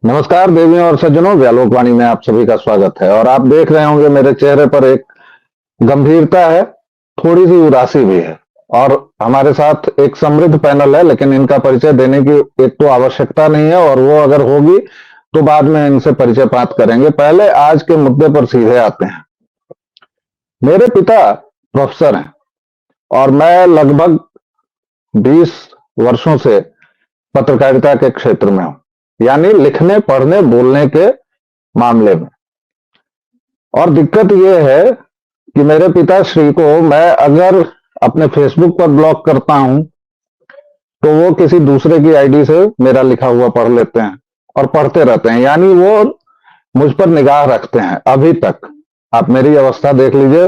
नमस्कार देवियों और सज्जनों, व्यालोकवाणी में आप सभी का स्वागत है। और आप देख रहे होंगे मेरे चेहरे पर एक गंभीरता है, थोड़ी सी उदासी भी है। और हमारे साथ एक समृद्ध पैनल है, लेकिन इनका परिचय देने की एक तो आवश्यकता नहीं है, और वो अगर होगी तो बाद में इनसे परिचय बात करेंगे। पहले आज के मुद्दे पर सीधे आते हैं। मेरे पिता प्रोफेसर हैं और मैं लगभग 20 वर्षों से पत्रकारिता के क्षेत्र में हूं, यानी लिखने, पढ़ने, बोलने के मामले में। और दिक्कत यह है कि मेरे पिताश्री को मैं अगर अपने फेसबुक पर ब्लॉक करता हूं तो वो किसी दूसरे की आईडी से मेरा लिखा हुआ पढ़ लेते हैं और पढ़ते रहते हैं, यानी वो मुझ पर निगाह रखते हैं अभी तक। आप मेरी अवस्था देख लीजिए,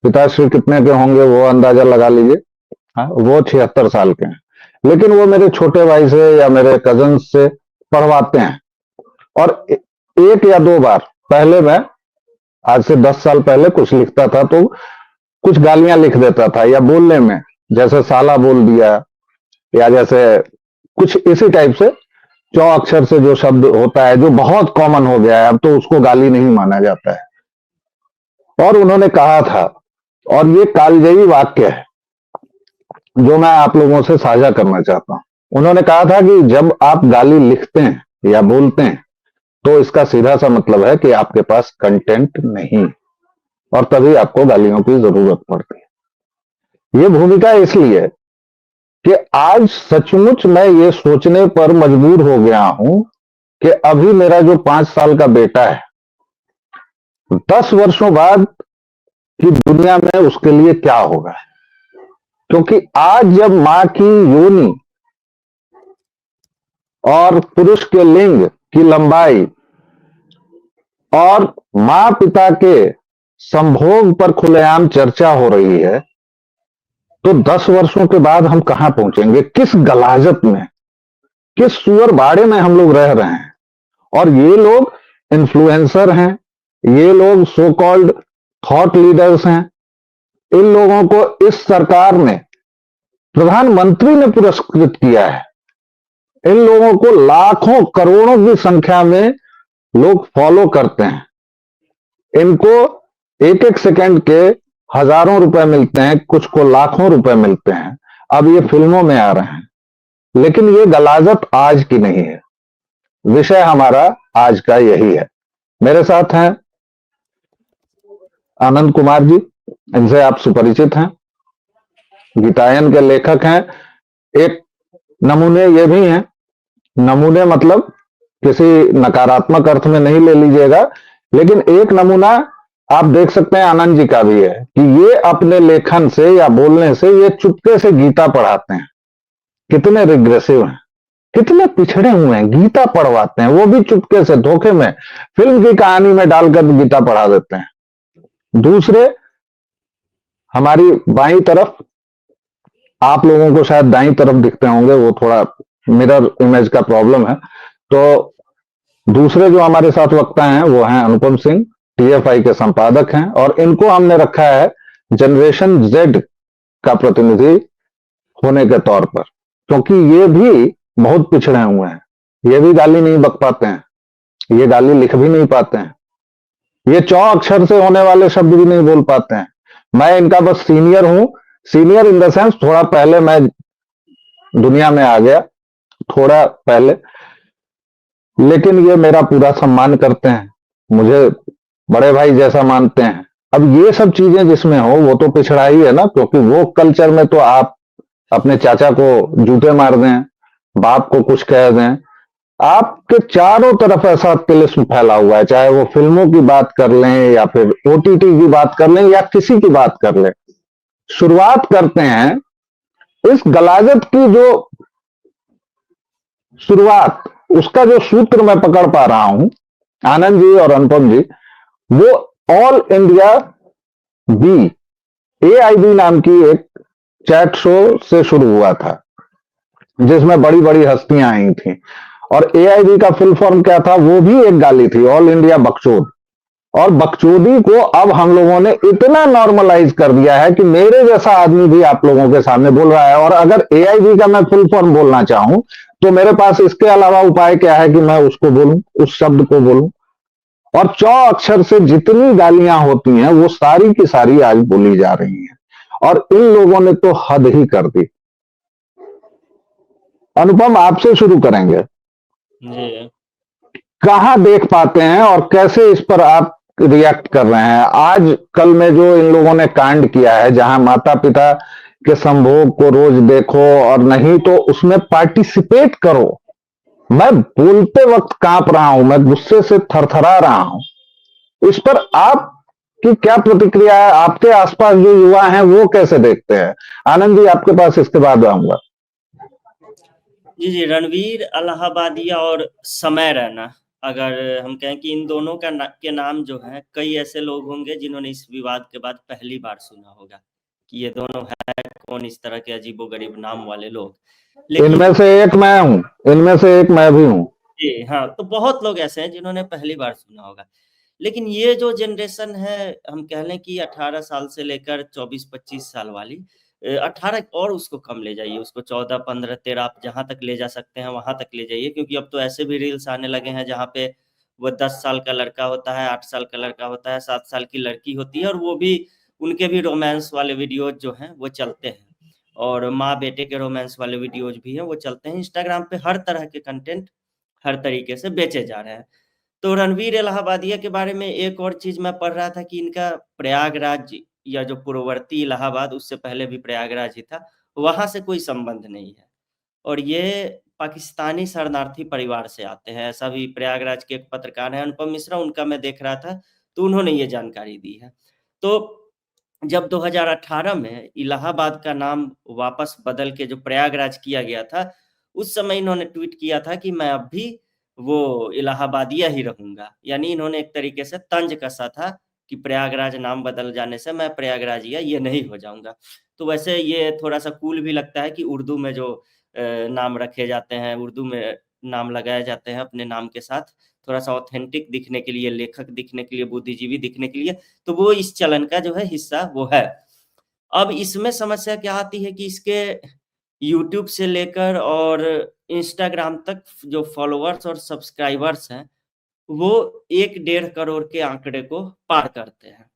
पिताश्री कितने के होंगे वो अंदाजा लगा लीजिए। हाँ, वो 76 साल के हैं, लेकिन वो मेरे छोटे भाई से या मेरे कजन से पढ़वाते हैं। और एक या दो बार पहले मैं, आज से 10 साल पहले कुछ लिखता था तो कुछ गालियां लिख देता था, या बोलने में जैसे साला बोल दिया, या जैसे कुछ इसी टाइप से चौ अक्षर से जो शब्द होता है, जो बहुत कॉमन हो गया है, अब तो उसको गाली नहीं माना जाता है। और उन्होंने कहा था, और ये कालजयी वाक्य है जो मैं आप लोगों से साझा करना चाहता हूं। उन्होंने कहा था कि जब आप गाली लिखते हैं या बोलते हैं तो इसका सीधा सा मतलब है कि आपके पास कंटेंट नहीं, और तभी आपको गालियों की जरूरत पड़ती है। ये भूमिका इसलिए कि आज सचमुच मैं ये सोचने पर मजबूर हो गया हूं कि अभी मेरा जो 5 साल का बेटा है, 10 वर्षों बाद की दुनिया में उसके लिए क्या होगा। क्योंकि आज जब मां की योनि और पुरुष के लिंग की लंबाई और मां पिता के संभोग पर खुलेआम चर्चा हो रही है, तो 10 वर्षों के बाद हम कहां पहुंचेंगे, किस गलाजत में, किस सुअर बाड़े में हम लोग रह रहे हैं। और ये लोग इन्फ्लुएंसर हैं, ये लोग सो कॉल्ड थॉट लीडर्स हैं। इन लोगों को इस सरकार ने, प्रधानमंत्री ने पुरस्कृत किया है। इन लोगों को लाखों करोड़ों की संख्या में लोग फॉलो करते हैं। इनको एक एक सेकंड के हजारों रुपए मिलते हैं, कुछ को लाखों रुपए मिलते हैं। अब ये फिल्मों में आ रहे हैं, लेकिन ये गलाजत आज की नहीं है। विषय हमारा आज का यही है। मेरे साथ हैं आनंद कुमार जी, इनसे आप सुपरिचित हैं, गीतायन के लेखक हैं। एक नमूने ये भी हैं, नमूने मतलब किसी नकारात्मक अर्थ में नहीं ले लीजिएगा, लेकिन एक नमूना आप देख सकते हैं आनंद जी का भी है कि ये अपने लेखन से या बोलने से ये चुपके से गीता पढ़ाते हैं। कितने रिग्रेसिव हैं, कितने पिछड़े हुए हैं, गीता पढ़वाते हैं, वो भी चुपके से, धोखे में, फिल्म की कहानी में डालकर गीता पढ़ा देते हैं। दूसरे हमारी बाईं तरफ, आप लोगों को शायद दाईं तरफ दिखते होंगे, वो थोड़ा मिरर इमेज का प्रॉब्लम है। तो दूसरे जो हमारे साथ वक्ता हैं वो हैं अनुपम सिंह, टीएफआई के संपादक हैं, और इनको हमने रखा है जनरेशन जेड का प्रतिनिधि होने के तौर पर, क्योंकि ये भी बहुत पिछड़े हुए हैं। ये भी गाली नहीं बक पाते हैं, ये गाली लिख भी नहीं पाते हैं, ये चौ अक्षर से होने वाले शब्द भी नहीं बोल पाते हैं। मैं इनका बस सीनियर हूं, सीनियर इन द सेंस थोड़ा पहले मैं दुनिया में आ गया, थोड़ा पहले, लेकिन ये मेरा पूरा सम्मान करते हैं, मुझे बड़े भाई जैसा मानते हैं। अब ये सब चीजें जिसमें हो वो तो पिछड़ा ही है ना, क्योंकि वो कल्चर में तो आप अपने चाचा को जूते मार दें, बाप को कुछ कह दें, आपके चारों तरफ ऐसा तिलिस्म फैला हुआ है, चाहे वो फिल्मों की बात कर लें या फिर ओटीटी की बात कर लें या किसी की बात कर लें। शुरुआत करते हैं इस गलाजत की, जो शुरुआत, उसका जो सूत्र मैं पकड़ पा रहा हूं, आनंद जी और अनुपम जी, वो ऑल इंडिया बी, एआईबी नाम की एक चैट शो से शुरू हुआ था, जिसमें बड़ी बड़ी हस्तियां आई थी। और एआईबी का फुल फॉर्म क्या था, वो भी एक गाली थी, ऑल इंडिया बकचोद। और बकचोदी को अब हम लोगों ने इतना नॉर्मलाइज कर दिया है कि मेरे जैसा आदमी भी आप लोगों के सामने बोल रहा है। और अगर एआईबी का मैं फुल फॉर्म बोलना चाहूं तो मेरे पास इसके अलावा उपाय क्या है कि मैं उसको बोलूं, उस शब्द को बोलूं। और 4 अक्षर से जितनी गालियां होती हैं वो सारी की सारी आज बोली जा रही हैं, और इन लोगों ने तो हद ही कर दी। अनुपम, आपसे शुरू करेंगे। जी कहाँ देख पाते हैं और कैसे इस पर आप रिएक्ट कर रहे हैं? आज कल में जो इन लोगों ने कांड किया है, जहां माता पिता के संभोग को रोज देखो, और नहीं तो उसमें पार्टिसिपेट करो। मैं बोलते वक्त कांप रहा हूं, मैं गुस्से से थरथरा रहा हूं। इस पर आपकी क्या प्रतिक्रिया है? आपके आसपास जो युवा हैं वो कैसे देखते हैं? आनंद जी, आपके पास इसके बाद आऊंगा। जी जी, रणवीर इलाहाबादिया और समय रैना, अगर हम कहें कि इन दोनों के नाम जो हैं, कई ऐसे लोग होंगे जिन्होंने इस विवाद के बाद पहली बार सुना होगा कि ये दोनों है कौन, इस तरह के अजीबोगरीब नाम वाले लोग। इनमें लेकिन से एक मैं हूं, इनमें से एक मैं भी हूं। जी हाँ, तो बहुत लोग ऐसे हैं जिन्होंने पहली बार सुना होगा। लेकिन ये जो जनरेशन है, हम कह लें कि 18 साल से लेकर 24-25 साल वाली, 18 और उसको कम ले जाइए, उसको 14, 15, 13 आप जहाँ तक ले जा सकते हैं वहाँ तक ले जाइए, क्योंकि अब तो ऐसे भी रील्स आने लगे हैं जहाँ पे वो 10 साल का लड़का होता है, 8 साल का लड़का होता है, 7 साल की लड़की होती है, और वो भी उनके भी रोमांस वाले वीडियोज जो हैं वो चलते हैं, और माँ बेटे के रोमांस वाले वीडियोज भी हैं वो चलते हैं। इंस्टाग्राम पे हर तरह के कंटेंट हर तरीके से बेचे जा रहे हैं। तो रणवीर इलाहाबादिया के बारे में एक और चीज़ मैं पढ़ रहा था कि इनका प्रयागराज, या जो पूर्ववर्ती इलाहाबाद, उससे पहले भी प्रयागराज ही था, वहाँ से कोई संबंध नहीं है, और ये पाकिस्तानी शरणार्थी परिवार से आते हैं। ऐसा भी प्रयागराज के एक पत्रकार हैं अनुपम मिश्रा, उनका मैं देख रहा था, तो उन्होंने ये जानकारी दी है। तो जब 2018 में इलाहाबाद का नाम वापस बदल के जो प्रयागराज किया गया था, उस समय इन्होंने ट्वीट किया था कि मैं अब भी वो इलाहाबादिया ही रहूँगा। यानी इन्होंने एक तरीके से तंज कसा था कि प्रयागराज नाम बदल जाने से मैं प्रयागराजिया ये नहीं हो जाऊँगा। तो वैसे ये थोड़ा-सा कूल भी लगता है कि उर्दू में जो नाम रखे जाते हैं, उर्दू में नाम लगाए जाते हैं अपने नाम के साथ, थोड़ा-सा ऑथेंटिक दिखने के लिए, लेखक दिखने के लिए, बुद्धिजीवी दिखने के लिए, तो वो इस चलन का जो है हिस्सा वो है। अब इसमें समस्या क्या आती है कि इसके यूट्यूब से लेकर और इंस्टाग्राम तक जो फॉलोवर्स और सब्सक्राइबर्स हैं, वो 1 डेढ़ करोड़ के आंकड़े को पार करते हैं।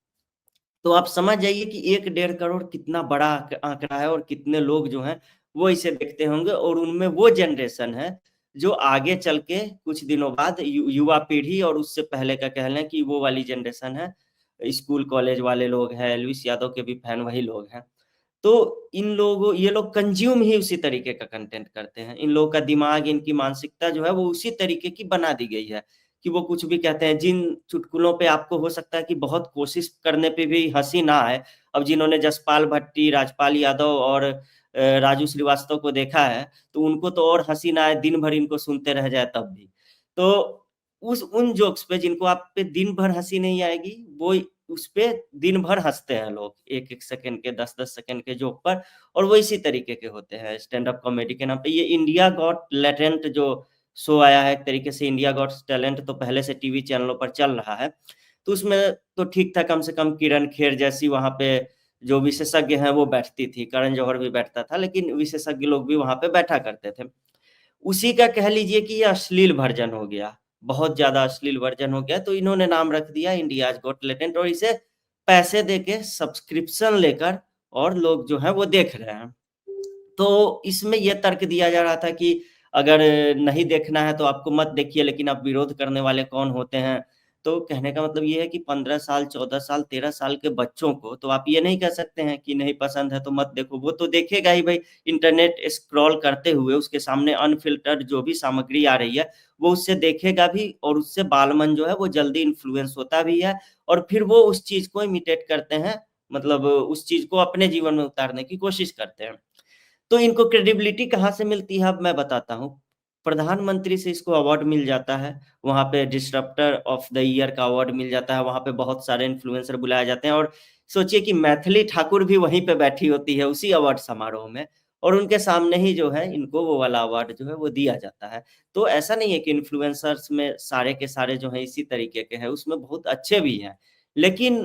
तो आप समझ जाइए कि 1 डेढ़ करोड़ कितना बड़ा आंकड़ा है, और कितने लोग जो हैं वो इसे देखते होंगे, और उनमें वो जनरेशन है जो आगे चल के कुछ दिनों बाद युवा पीढ़ी, और उससे पहले का कह लें कि वो वाली जनरेशन है, स्कूल कॉलेज वाले लोग हैं, एलविस यादव के भी फैन वही लोग हैं। तो ये लोग कंज़्यूम ही उसी तरीके का कंटेंट करते हैं। इन लोगों का दिमाग, इनकी मानसिकता जो है वो उसी तरीके की बना दी गई है, कि वो कुछ भी कहते हैं। जिन चुटकुलों पे आपको हो सकता है कि बहुत कोशिश करने पे भी हँसी ना आए, अब जिन्होंने जसपाल भट्टी, राजपाल यादव और राजू श्रीवास्तव को देखा है, तो उनको तो और हँसी ना आए, दिन भर इनको सुनते रह जाए तब भी। तो उन जोक्स पे जिनको आप पे दिन भर हँसी नहीं आएगी, वो उसपे दिन भर हँसते हैं लोग, 1-1 सेकंड के, 10-10 सेकंड के जोक पर, और वो इसी तरीके के होते हैं स्टैंड अप कॉमेडी के नाम पे। ये इंडिया गॉट टैलेंट जो शो आया है, एक तरीके से इंडिया गॉट टैलेंट तो पहले से टीवी चैनलों पर चल रहा है, तो उसमें तो ठीक था, कम से कम किरण खेर जैसी वहाँ पे जो विशेषज्ञ हैं वो बैठती थी, करण जौहर भी बैठता था, लेकिन विशेषज्ञ लोग भी वहाँ पे बैठा करते थे। उसी का कह लीजिए कि ये अश्लील वर्ज़न हो गया, बहुत ज़्यादा अश्लील वर्ज़न हो गया, तो इन्होंने नाम रख दिया इंडियाज़ गॉट टैलेंट, और इसे पैसे देके सब्सक्रिप्शन लेकर और लोग जो हैं वो देख रहे हैं। तो इसमें ये तर्क दिया जा रहा था कि अगर नहीं देखना है तो आपको मत देखिए, लेकिन अब विरोध करने वाले कौन होते हैं? तो कहने का मतलब ये है कि 15 साल, 14 साल, 13 साल के बच्चों को तो आप ये नहीं कह सकते हैं कि नहीं पसंद है तो मत देखो, वो तो देखेगा ही भई। इंटरनेट स्क्रॉल करते हुए उसके सामने अनफ़िल्टर्ड जो भी सामग्री आ रही है, वो उससे देखेगा भी, और उससे बाल-मन जो है वो जल्दी इन्फ्लुएंस होता भी है, और फिर वो उस चीज़ को इमिटेट करते हैं, मतलब उस चीज़ को अपने जीवन में उतारने की कोशिश करते हैं। तो इनको क्रेडिबिलिटी कहाँ से मिलती है, अब मैं बताता हूँ। प्रधानमंत्री से इसको अवार्ड मिल जाता है, वहाँ पे डिस्रप्टर ऑफ द ईयर का अवार्ड मिल जाता है, वहाँ पे बहुत सारे इन्फ्लुएंसर बुलाए जाते हैं, और सोचिए कि मैथिली ठाकुर भी वहीं पे बैठी होती है उसी अवार्ड समारोह में, और उनके सामने ही जो है इनको वो वाला अवार्ड जो है वो दिया जाता है। तो ऐसा नहीं है कि इन्फ्लुएंसर्स में सारे के सारे जो हैं इसी तरीके के हैं, उसमें बहुत अच्छे भी हैं। लेकिन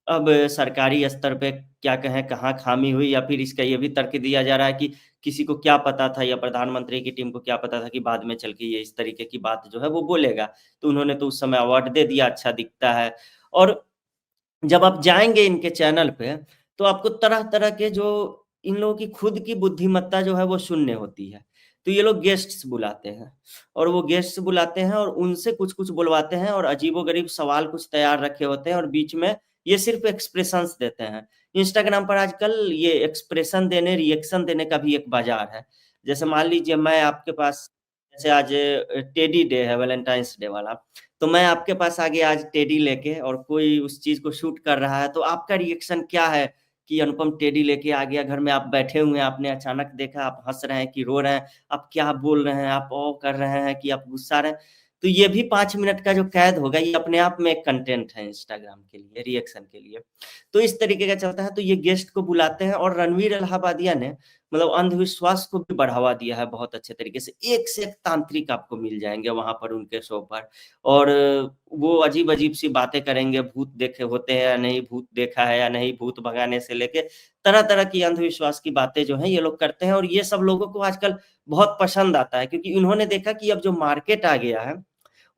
अब सरकारी स्तर पे क्या कहें, कहाँ खामी हुई, या फिर इसका ये भी तर्क दिया जा रहा है कि किसी को क्या पता था, या प्रधानमंत्री की टीम को क्या पता था कि बाद में चल के ये इस तरीके की बात जो है वो बोलेगा। तो उन्होंने तो उस समय अवार्ड दे दिया, अच्छा दिखता है। और जब आप जाएँगे इनके चैनल पे, तो आपको तरह-तरह के जो इन लोगों की खुद की बुद्धिमत्ता जो है वो शून्य होती है। तो ये लोग गेस्ट्स बुलाते हैं, और वो गेस्ट्स बुलाते हैं और उनसे कुछ-कुछ बुलवाते हैं, और अजीबो-गरीब सवाल कुछ तैयार रखे होते हैं, और बीच में ये सिर्फ़ एक्सप्रेशंस देते हैं। इंस्टाग्राम पर आजकल ये एक्सप्रेशन देने, रिएक्शन देने का भी एक बाज़ार है। जैसे मान लीजिए मैं आपके पास, जैसे आज टेडी डे है, वैलेंटाइन्स डे वाला। तो मैं आपके पास आ गया आज टेडी लेके, और कोई उस चीज़ को शूट कर रहा है, तो आपका रिएक्शन क्या है कि अनुपम टेडी लेके आ गया, घर में आप बैठे हुए हैं, आपने अचानक देखा, आप हँस रहे हैं कि रो रहे हैं, आप क्या बोल रहे हैं, आप ओ कर रहे हैं कि आप गुस्सा रहे हैं। तो ये भी 5 मिनट का जो कैद होगा, ये अपने आप में एक कंटेंट है इंस्टाग्राम के लिए, रिएक्शन के लिए। तो इस तरीके का चलता है, तो ये गेस्ट को बुलाते हैं, और रणवीर इलाहाबादिया ने मतलब अंधविश्वास को भी बढ़ावा दिया है बहुत अच्छे तरीके से। एक से एक तांत्रिक आपको मिल जाएँगे वहाँ पर उनके शो पर, और वो अजीब-अजीब सी बातें करेंगे, भूत देखे होते हैं या नहीं, भूत देखा है या नहीं, भूत भगाने से लेके तरह-तरह की अंधविश्वास की बातें जो हैं ये लोग करते हैं, और ये सब लोगों को आजकल बहुत पसंद आता है, क्योंकि इन्होंने देखा कि अब जो मार्केट आ गया है,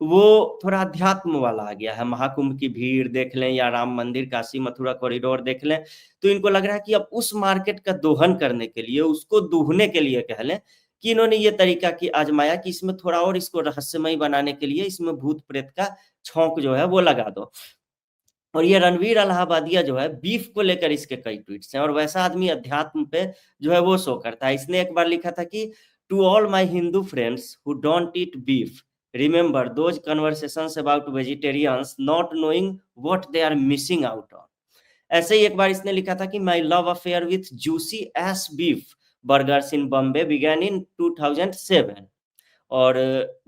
वो थोड़ा अध्यात्म वाला आ गया है। महाकुंभ की भीड़ देख लें, या राम मंदिर, काशी मथुरा कॉरिडोर देख लें, तो इनको लग रहा है कि अब उस मार्केट का दोहन करने के लिए, उसको दूहने के लिए कह लें, कि इन्होंने ये तरीका कि आज़माया कि इसमें थोड़ा और इसको रहस्यमयी बनाने के लिए इसमें भूत-प्रेत का छौंक जो है वो लगा दो। और ये रणवीर इलाहाबादिया जो है, बीफ को लेकर इसके कई ट्वीट्स हैं, और वैसा आदमी अध्यात्म पे जो है वो शो करता है। इसने एक बार लिखा था कि to all my Hindu friends who don't eat beef, remember those conversations about vegetarians not knowing what they are missing out on. ऐसे ही एक बार इसने लिखा था कि my love affair with juicy ass beef burgers in Bombay began in 2007। और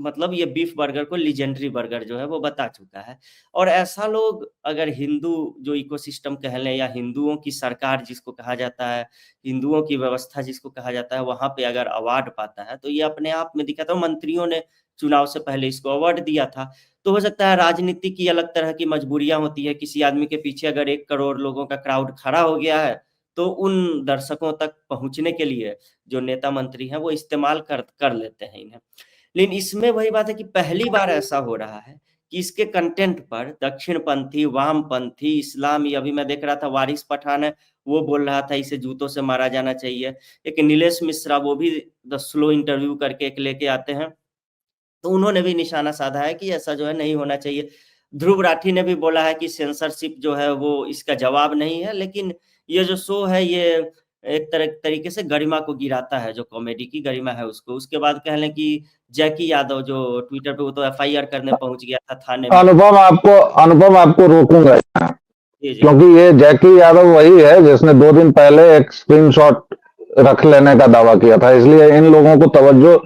मतलब ये बीफ बर्गर को लीजेंडरी बर्गर जो है वो बता चुका है। और ऐसा लोग अगर हिंदू जो इकोसिस्टम कह लें, या हिंदुओं की सरकार जिसको कहा जाता है, हिंदुओं की व्यवस्था जिसको कहा जाता है, वहाँ पे अगर अवार्ड पाता है, तो ये अपने आप में दिखाता है। मंत्रियों ने चुनाव से पहले इसको अवार्ड दिया था। तो हो सकता है राजनीति की अलग तरह की मजबूरियाँ होती है, किसी आदमी के पीछे अगर 1 करोड़ लोगों का क्राउड खड़ा हो गया है, तो उन दर्शकों तक पहुँचने के लिए जो नेता मंत्री हैं वो इस्तेमाल कर कर लेते हैं इन्हें। लेकिन इसमें वही बात है कि पहली बार ऐसा हो रहा है कि इसके कंटेंट पर दक्षिणपंथी, वामपंथी, इस्लामी, अभी मैं देख रहा था वारिस पठान है, वो बोल रहा था इसे जूतों से मारा जाना चाहिए। एक नीलेश मिश्रा, वो भी द स्लो इंटरव्यू करके एक लेके आते हैं, तो उन्होंने भी निशाना साधा है कि ऐसा जो है नहीं होना चाहिए। ध्रुव राठी ने भी बोला है कि सेंसरशिप जो है वो इसका जवाब नहीं है, लेकिन ये जो शो है ये एक तरीके से गरिमा को गिराता है, जो कॉमेडी की गरिमा है उसको। उसके बाद कह लें कि जैकी यादव जो ट्विटर पे, वो तो एफआईआर करने पहुँच गया था थाने में। अनुपम आपको रोकूंगा यहाँ, जी, जी। क्योंकि ये जैकी यादव वही है जिसने 2 दिन पहले एक स्क्रीनशॉट रख लेने का दावा किया था, इसलिए इन लोगों को तवज्जो।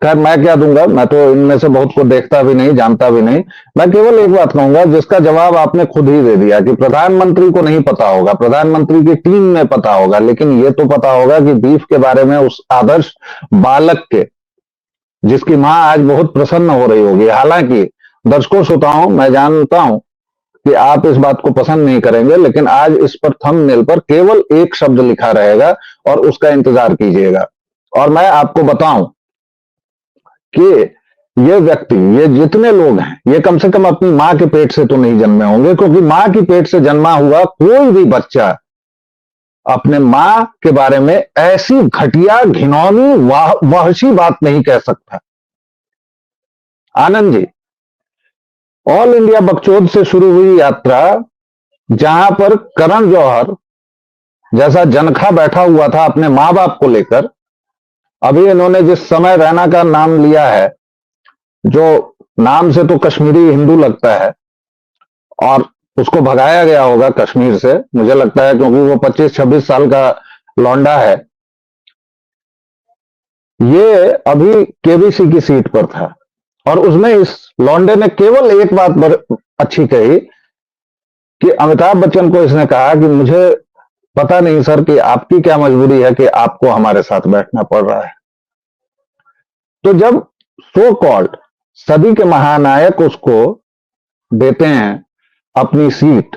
खैर मैं क्या दूंगा, मैं तो इनमें से बहुत को देखता भी नहीं, जानता भी नहीं। मैं केवल एक बात कहूंगा जिसका जवाब आपने खुद ही दे दिया कि प्रधानमंत्री को नहीं पता होगा, प्रधानमंत्री की टीम में पता होगा, लेकिन ये तो पता होगा कि बीफ के बारे में उस आदर्श बालक के, जिसकी मां आज बहुत प्रसन्न हो रही होगी। हालांकि दर्शकों श्रोताओं, मैं जानता हूं कि आप इस बात को पसंद नहीं करेंगे, लेकिन आज इस पर थंबनेल पर केवल एक शब्द लिखा रहेगा और उसका इंतजार कीजिएगा। और मैं आपको बताऊं कि ये व्यक्ति, ये जितने लोग हैं, ये कम से कम अपनी मां के पेट से तो नहीं जन्मे होंगे, क्योंकि मां की पेट से जन्मा हुआ कोई भी बच्चा अपने मां के बारे में ऐसी घटिया, घिनौनी, वहशी बात नहीं कह सकता। आनंद जी, ऑल इंडिया बकचोद से शुरू हुई यात्रा, जहां पर करण जौहर जैसा जनखा बैठा हुआ था अपने मां बाप को लेकर, अभी इन्होंने जिस समय रैना का नाम लिया है, जो नाम से तो कश्मीरी हिंदू लगता है, और उसको भगाया गया होगा कश्मीर से, मुझे लगता है, क्योंकि वो 25-26 साल का लौंडा है। ये अभी केबीसी की सीट पर था, और उसमें इस लौंडे ने केवल एक बात अच्छी कही कि अमिताभ बच्चन को इसने कहा कि मुझे पता नहीं सर कि आपकी क्या मजबूरी है कि आपको हमारे साथ बैठना पड़ रहा है। तो जब सो कॉल्ड सदी के महानायक उसको देते हैं अपनी सीट,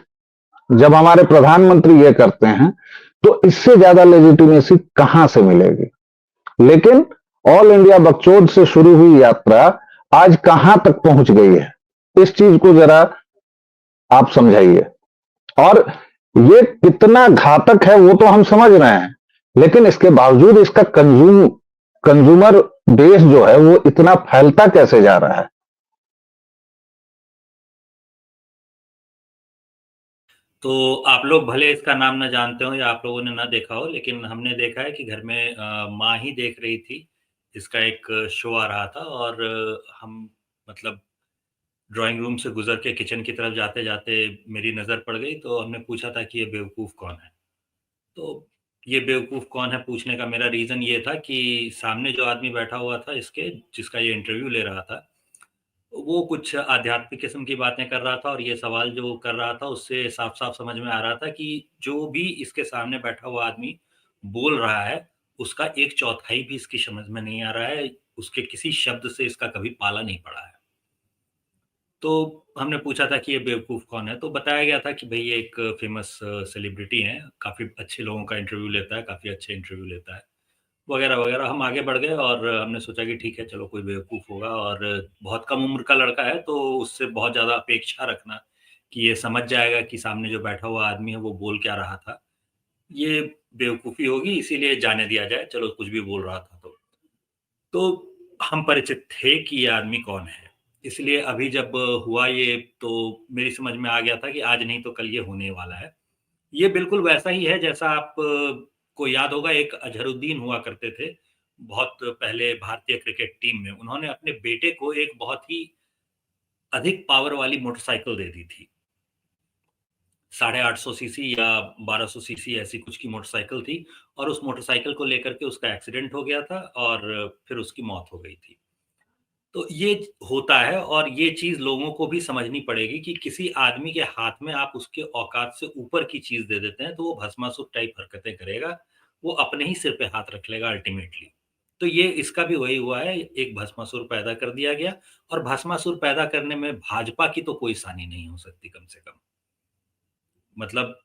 जब हमारे प्रधानमंत्री ये करते हैं तो इससे ज्यादा लेजिटिमेसी कहां से मिलेगी। लेकिन ऑल इंडिया बकचोद से शुरू हुई यात्रा आज कहां तक पहुंच गई है, इस चीज को जरा आप समझाइए। और ये कितना घातक है वो तो हम समझ रहे हैं, लेकिन इसके बावजूद इसका कंज्यूमर बेस जो है वो इतना फैलता कैसे जा रहा है। तो आप लोग भले इसका नाम ना जानते हो या आप लोगों ने ना देखा हो, लेकिन हमने देखा है कि घर में माँ ही देख रही थी, इसका एक शो आ रहा था और हम मतलब ड्राइंग रूम से गुजर के किचन की तरफ जाते-जाते मेरी नज़र पड़ गई, तो हमने पूछा था कि ये बेवकूफ़ कौन है? तो ये बेवकूफ़ कौन है पूछने का मेरा रीज़न ये था कि सामने जो आदमी बैठा हुआ था इसके, जिसका ये इंटरव्यू ले रहा था, वो कुछ आध्यात्मिक किस्म की बातें कर रहा था और ये सवाल जो वो कर रहा था उससे साफ-साफ समझ में आ रहा था कि जो भी इसके सामने बैठा हुआ आदमी बोल रहा है, उसका 1/4 भी इसकी समझ में नहीं आ रहा है, उसके किसी शब्द से इसका कभी पाला नहीं पड़ा है। तो हमने पूछा था कि ये बेवकूफ़ कौन है? तो बताया गया था कि भई ये एक फ़ेमस सेलिब्रिटी हैं, काफ़ी अच्छे लोगों का इंटरव्यू लेता है, काफ़ी अच्छे इंटरव्यू लेता है, वगैरह-वगैरह। हम आगे बढ़ गए और हमने सोचा कि ठीक है, चलो कोई बेवकूफ़ होगा और बहुत कम उम्र का लड़का है, तो उससे बहुत ज़्यादा अपेक्षा रखना कि ये समझ जाएगा कि सामने जो बैठा हुआ आदमी है, वो बोल क्या रहा था, ये बेवकूफ़ी होगी, इसीलिए जाने दिया जाए, चलो कुछ भी बोल रहा था तो। तो हम परिचित थे कि ये आदमी कौन है। इसलिए अभी जब हुआ ये तो मेरी समझ में आ गया था कि आज नहीं तो कल ये होने वाला है। ये बिल्कुल वैसा ही है जैसा आप को याद होगा एक अज़हरुद्दीन हुआ करते थे, बहुत पहले भारतीय क्रिकेट टीम में। उन्होंने अपने बेटे को एक बहुत ही अधिक पावर वाली मोटरसाइकिल दे दी थी। 850 सीसी या 1200 सीसी ऐसी कुछ की मोटरसाइकिल थी और उस मोटरसाइकिल को लेकर के उसका एक्सीडेंट हो गया था और फिर उसकी मौत हो गई थी। तो ये होता है और ये चीज़ लोगों को भी समझनी पड़ेगी कि किसी आदमी के हाथ में आप उसके औकात से ऊपर की चीज़ दे देते हैं, तो वो भस्मासुर टाइप हरकतें करेगा, वो अपने ही सिर पे हाथ रख लेगा अल्टीमेटली। तो ये इसका भी वही हुआ है, एक भस्मासुर पैदा कर दिया गया और भस्मासुर पैदा करने में भाजपा की तो कोई सानी नहीं हो सकती कम से कम। मतलब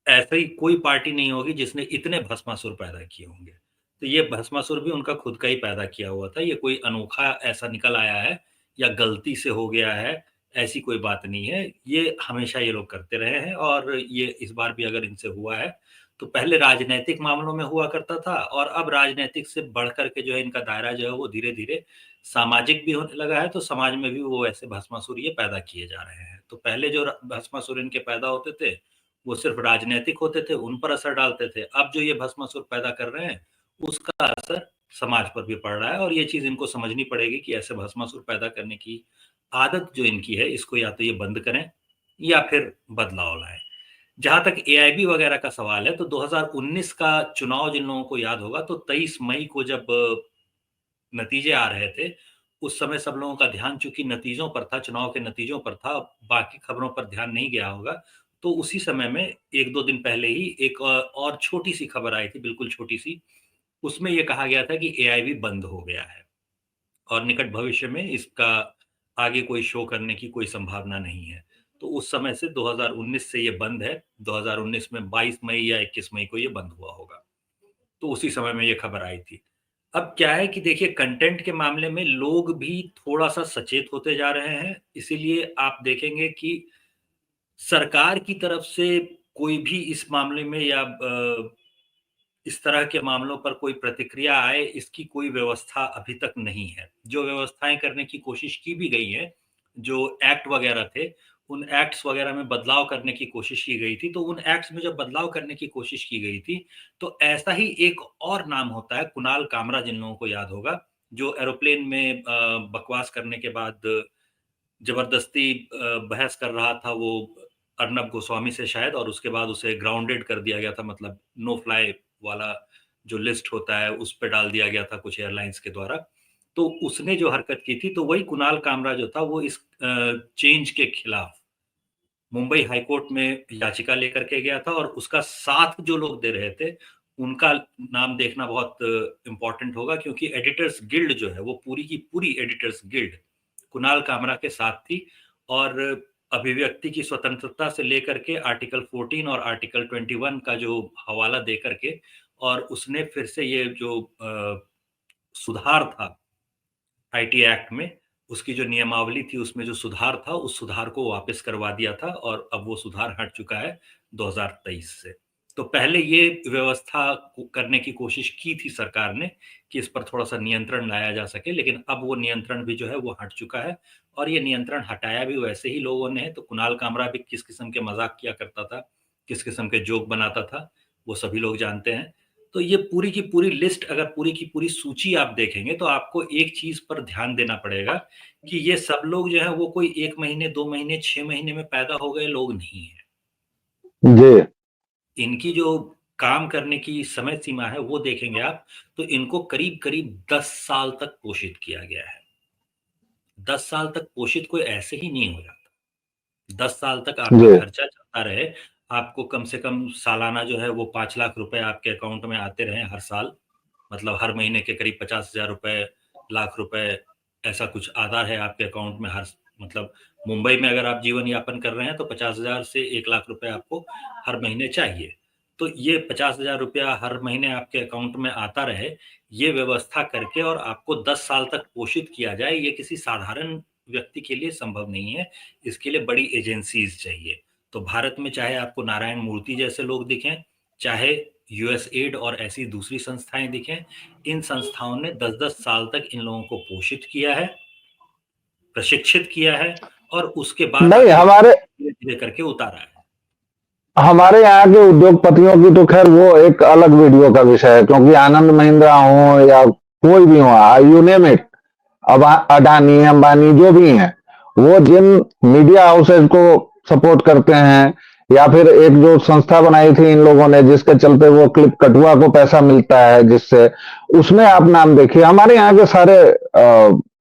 ऐसी कोई पार्टी नहीं होगी जिसने इतने भस्मासुर पैदा किए होंगे। तो ये भस्मासुर भी उनका खुद का ही पैदा किया हुआ था। ये कोई अनोखा ऐसा निकल आया है या गलती से हो गया है, ऐसी कोई बात नहीं है। ये हमेशा ये लोग करते रहे हैं और ये इस बार भी अगर इनसे हुआ है, तो पहले राजनैतिक मामलों में हुआ करता था और अब राजनैतिक से बढ़ कर के जो है इनका दायरा जो है वो धीरे-धीरे सामाजिक भी होने लगा है, तो समाज में भी वो ऐसे भस्मासुर ये पैदा किए जा रहे हैं। तो पहले जो भस्मासुर इनके पैदा होते थे, वो सिर्फ राजनैतिक होते थे, उन पर असर डालते थे। अब जो ये भस्मासुर पैदा कर रहे हैं, उसका असर समाज पर भी पड़ रहा है और ये चीज़ इनको समझनी पड़ेगी कि ऐसे भस्मासुर पैदा करने की आदत जो इनकी है, इसको या तो ये बंद करें या फिर बदलाव लाएँ। जहाँ तक एआईबी वगैरह का सवाल है, तो 2019 का चुनाव जिन लोगों को याद होगा, तो 23 मई को जब नतीजे आ रहे थे, उस समय सब लोगों का ध्यान चूँकि नतीजों पर था, चुनाव के नतीजों पर था, बाकी खबरों पर ध्यान नहीं गया होगा। तो उसी समय में 1-2 दिन पहले ही एक और छोटी-सी खबर आई थी, बिल्कुल छोटी-सी। उसमें ये कहा गया था कि एआईबी बंद हो गया है और निकट भविष्य में इसका आगे कोई शो करने की कोई संभावना नहीं है। तो उस समय से 2019 से ये बंद है। 2019 में 22 मई या 21 मई को ये बंद हुआ होगा। तो उसी समय में ये खबर आई थी। अब क्या है कि देखिए कंटेंट के मामले में लोग भी थोड़ा-सा सचेत होते जा रहे हैं, इसीलिए आप देखेंगे कि सरकार की तरफ से कोई भी इस मामले में या इस तरह के मामलों पर कोई प्रतिक्रिया आए, इसकी कोई व्यवस्था अभी तक नहीं है। जो व्यवस्थाएँ करने की कोशिश की भी गई हैं, जो एक्ट वगैरह थे, उन एक्ट्स वगैरह में बदलाव करने की कोशिश की गई थी, तो उन एक्ट्स में जब बदलाव करने की कोशिश की गई थी, तो ऐसा ही एक और नाम होता है, कुणाल कामरा जिन लोगों को याद होगा, जो एरोप्लेन में बकवास करने के बाद ज़बरदस्ती बहस कर रहा था वो अर्नब गोस्वामी से शायद और उसके बाद उसे ग्राउंडेड कर दिया गया था मतलब नो फ्लाई वाला जो लिस्ट होता है उस पे डाल दिया गया था कुछ एयरलाइंस के द्वारा। तो उसने जो हरकत की थी तो वही कुणाल कामरा जो था वो इस चेंज के खिलाफ मुंबई हाई कोर्ट में याचिका लेकर के गया था और उसका साथ जो लोग दे रहे थे, उनका नाम देखना बहुत इम्पोर्टेंट होगा क्योंकि एडिटर्स गिल्ड जो है वो पूरी की पूरी एडिटर्स गिल्ड कुणाल कामरा के साथ थी और अभिव्यक्ति की स्वतंत्रता से लेकर के आर्टिकल 14 और आर्टिकल 21 का जो हवाला दे करके, और उसने फिर से ये जो सुधार था आईटी एक्ट में, उसकी जो नियमावली थी उसमें जो सुधार था, उस सुधार को वापस करवा दिया था और अब वो सुधार हट चुका है 2023 से। तो पहले ये व्यवस्था करने की कोशिश की थी सरकार ने कि इस पर थोड़ा-सा नियंत्रण लाया जा सके, लेकिन अब वो नियंत्रण भी जो है वो हट चुका है, और ये नियंत्रण हटाया भी वैसे ही लोगों ने है। तो कुणाल कामरा भी किस किस्म के मज़ाक किया करता था, किस किस्म के जोक बनाता था, वो सभी लोग जानते हैं। तो ये पूरी की पूरी लिस्ट, अगर पूरी की पूरी सूची आप देखेंगे तो आपको एक चीज़ पर ध्यान देना पड़ेगा कि ये सब लोग जो हैं वो कोई 1 महीने, 2 महीने, 6 महीने में पैदा हो गए लोग नहीं हैं। जी इनकी जो काम करने की समय सीमा है वो देखेंगे आप, तो इनको करीब-करीब 10 साल तक पोषित किया गया है। 10 साल तक पोषित कोई ऐसे ही नहीं हो जाता। 10 साल तक आपका जी खर्चा चलता रहे, आपको कम से कम सालाना जो है वो 5 लाख रुपए आपके अकाउंट में आते रहें हर साल, मतलब हर महीने के करीब 50,000 रुपए, लाख रुपए, ऐसा कुछ आता है आपके अकाउंट में हर, मतलब मुंबई में अगर आप जीवन यापन कर रहे हैं तो 50,000 से 1 लाख रुपए आपको हर महीने चाहिए। तो ये 50,000 रुपया हर महीने आपके अकाउंट में आता रहे, ये व्यवस्था करके और आपको 10 साल तक पोषित किया जाए, ये किसी साधारण व्यक्ति के लिए संभव नहीं है। इसके लिए बड़ी एजेंसीज़ चाहिए। तो भारत में चाहे आपको नारायण मूर्ति जैसे लोग दिखें, चाहे यूएसएड और ऐसी दूसरी संस्थाएँ दिखें, इन संस्थाओं ने 10-10 साल तक इन लोगों को पोषित किया है, प्रशिक्षित किया है, और उसके बाद नहीं, आगे हमारे धीरे-धीरे करके उतारा है। हमारे यहाँ के उद्योगपतियों की तो खैर वो एक अलग वीडियो का विषय है, क्योंकि आनंद महिंद्रा हो या कोई भी हो, यू नेम इट, अब अडानी अंबानी जो भी हैं, वो जिन मीडिया हाउसेज को सपोर्ट करते हैं, या फिर एक जो संस्था बनाई थी इन लोगों ने जिसके चलते वो क्लिप कटुआ को पैसा मिलता है, जिससे उसमें आप नाम देखिए, हमारे यहाँ के सारे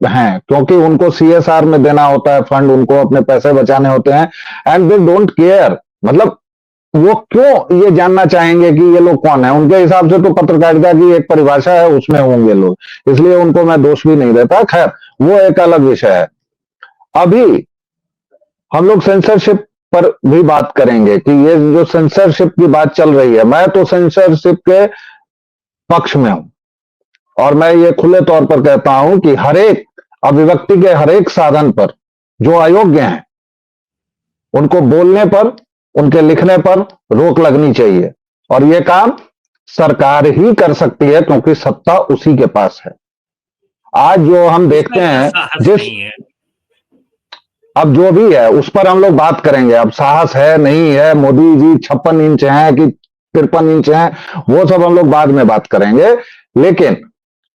हैं, क्योंकि उनको सीएसआर में देना होता है फंड, उनको अपने पैसे बचाने होते हैं, एंड दे डोंट केयर। मतलब वो क्यों ये जानना चाहेंगे कि ये लोग कौन है? उनके हिसाब से तो पत्रकारिता की एक परिभाषा है, उसमें होंगे लोग, इसलिए उनको मैं दोष भी नहीं देता। खैर, वो एक अलग विषय है। अभी हम लोग सेंसरशिप पर भी बात करेंगे कि ये जो सेंसरशिप की बात चल रही है, मैं तो सेंसरशिप के पक्ष में हूं, और मैं ये खुले तौर पर कहता हूं कि हरेक अभिव्यक्ति के हरेक साधन पर जो अयोग्य हैं उनको बोलने पर, उनके लिखने पर रोक लगनी चाहिए, और यह काम सरकार ही कर सकती है, क्योंकि सत्ता उसी के पास है। आज जो हम देखते हैं, जिस अब जो भी है उस पर हम लोग बात करेंगे, अब साहस है नहीं है, मोदी जी 56 इंच है कि 53 इंच है, वो सब हम लोग बाद में बात करेंगे। लेकिन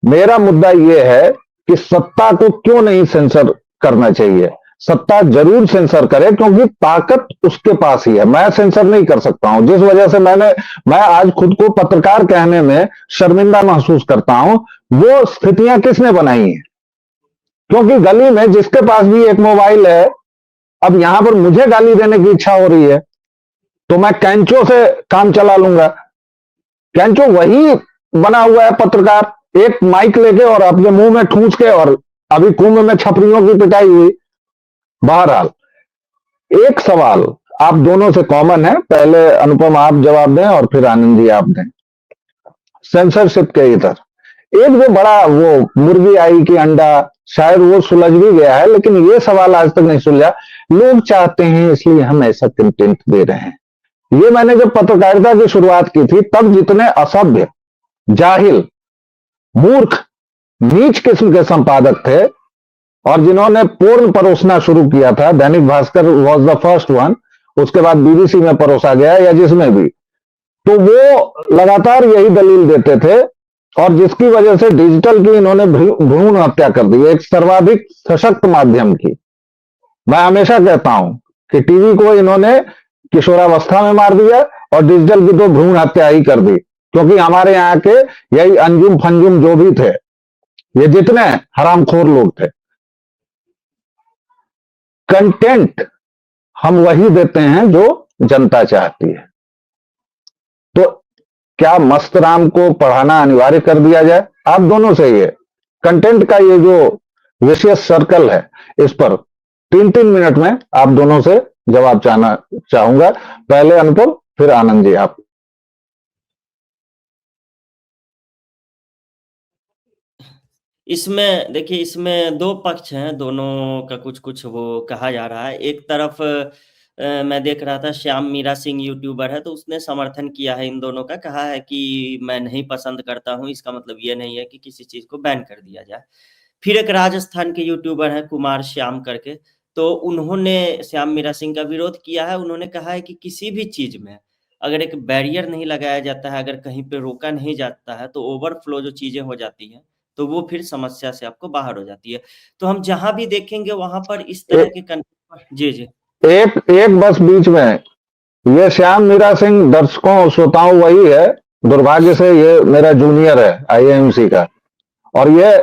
मेरा मुद्दा यह है कि सत्ता को क्यों नहीं सेंसर करना चाहिए। सत्ता जरूर सेंसर करे, क्योंकि ताकत उसके पास ही है। मैं सेंसर नहीं कर सकता हूं, जिस वजह से मैं आज खुद को पत्रकार कहने में शर्मिंदा महसूस करता हूं। वो स्थितियां किसने बनाई हैं? क्योंकि गली में जिसके पास भी एक मोबाइल है, अब यहां पर मुझे गाली देने की इच्छा हो रही है तो मैं कैंचो से काम चला लूंगा। कैंचो वही बना हुआ है पत्रकार, एक माइक लेके और अपने मुंह में ठूंस के, और अभी कुंभ में छपरियों की पिटाई हुई। बहरहाल, एक सवाल आप दोनों से कॉमन है, पहले अनुपम आप जवाब दें और फिर आनंद जी आप दें। सेंसरशिप के इधर एक जो बड़ा वो मुर्गी आई कि अंडा, शायद वो सुलझ भी गया है, लेकिन ये सवाल आज तक नहीं सुलझा। लोग चाहते हैं इसलिए हम ऐसा कंटेंट दे रहे हैं। ये मैंने जब पत्रकारिता की शुरुआत की थी, तब जितने असभ्य, जाहिल, मूर्ख, नीच किस्म के संपादक थे, और जिन्होंने पूर्ण परोसना शुरू किया था, Dainik Bhaskar was the first one, उसके बाद बीबीसी में परोसा गया या जिसमें भी, तो वो लगातार यही दलील देते थे, और जिसकी वजह से डिजिटल की इन्होंने भ्रूण हत्या कर दी, एक सर्वाधिक सशक्त माध्यम की। मैं हमेशा कहता हूं कि टीवी को इन्होंने किशोरावस्था में मार दिया, और डिजिटल की तो भ्रूण हत्या ही कर दी, क्योंकि हमारे यहाँ के यही अंजुम फंजुम जो भी थे, ये जितने हरामखोर लोग थे, कंटेंट हम वही देते हैं जो जनता चाहती है। तो क्या मस्तराम को पढ़ाना अनिवार्य कर दिया जाए? आप दोनों से ये कंटेंट का ये जो विशेष सर्कल है, इस पर 3-3 मिनट में आप दोनों से जवाब चाहूंगा। पहले अनुपम, फिर आनंद जी आप। इसमें देखिए, इसमें दो पक्ष हैं, दोनों का कुछ कुछ वो कहा जा रहा है। एक तरफ मैं देख रहा था, श्याम मीरा सिंह यूट्यूबर है, तो उसने समर्थन किया है इन दोनों का, कहा है कि मैं नहीं पसंद करता हूँ, इसका मतलब ये नहीं है कि किसी चीज़ को बैन कर दिया जाए। फिर एक राजस्थान के यूट्यूबर हैं कुमार श्याम करके, तो उन्होंने श्याम मीरा सिंह का विरोध किया है। उन्होंने कहा है कि किसी भी चीज़ में अगर एक बैरियर नहीं लगाया जाता है, अगर कहीं पे रोका नहीं जाता है, तो ओवरफ्लो जो चीज़ें हो जाती हैं, तो वो फिर समस्या से आपको बाहर हो जाती है। तो हम जहाँ भी देखेंगे वहाँ पर इस तरह के जी, जी। एक बस बीच में, ये श्याम मीरा सिंह दर्शकों श्रोताओं वही है, दुर्भाग्य से ये मेरा जूनियर है आईएमसी का, और ये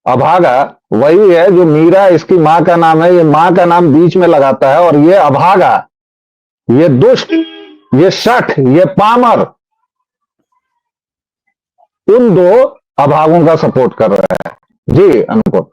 अभागा वही है जो मीरा इसकी माँ का नाम है, ये माँ का नाम बीच में लगाता है, और ये अभागा, ये दुष्ट, ये शठ, ये पामर उन दो अभागों का सपोर्ट कर रहा है। जी अनुपम।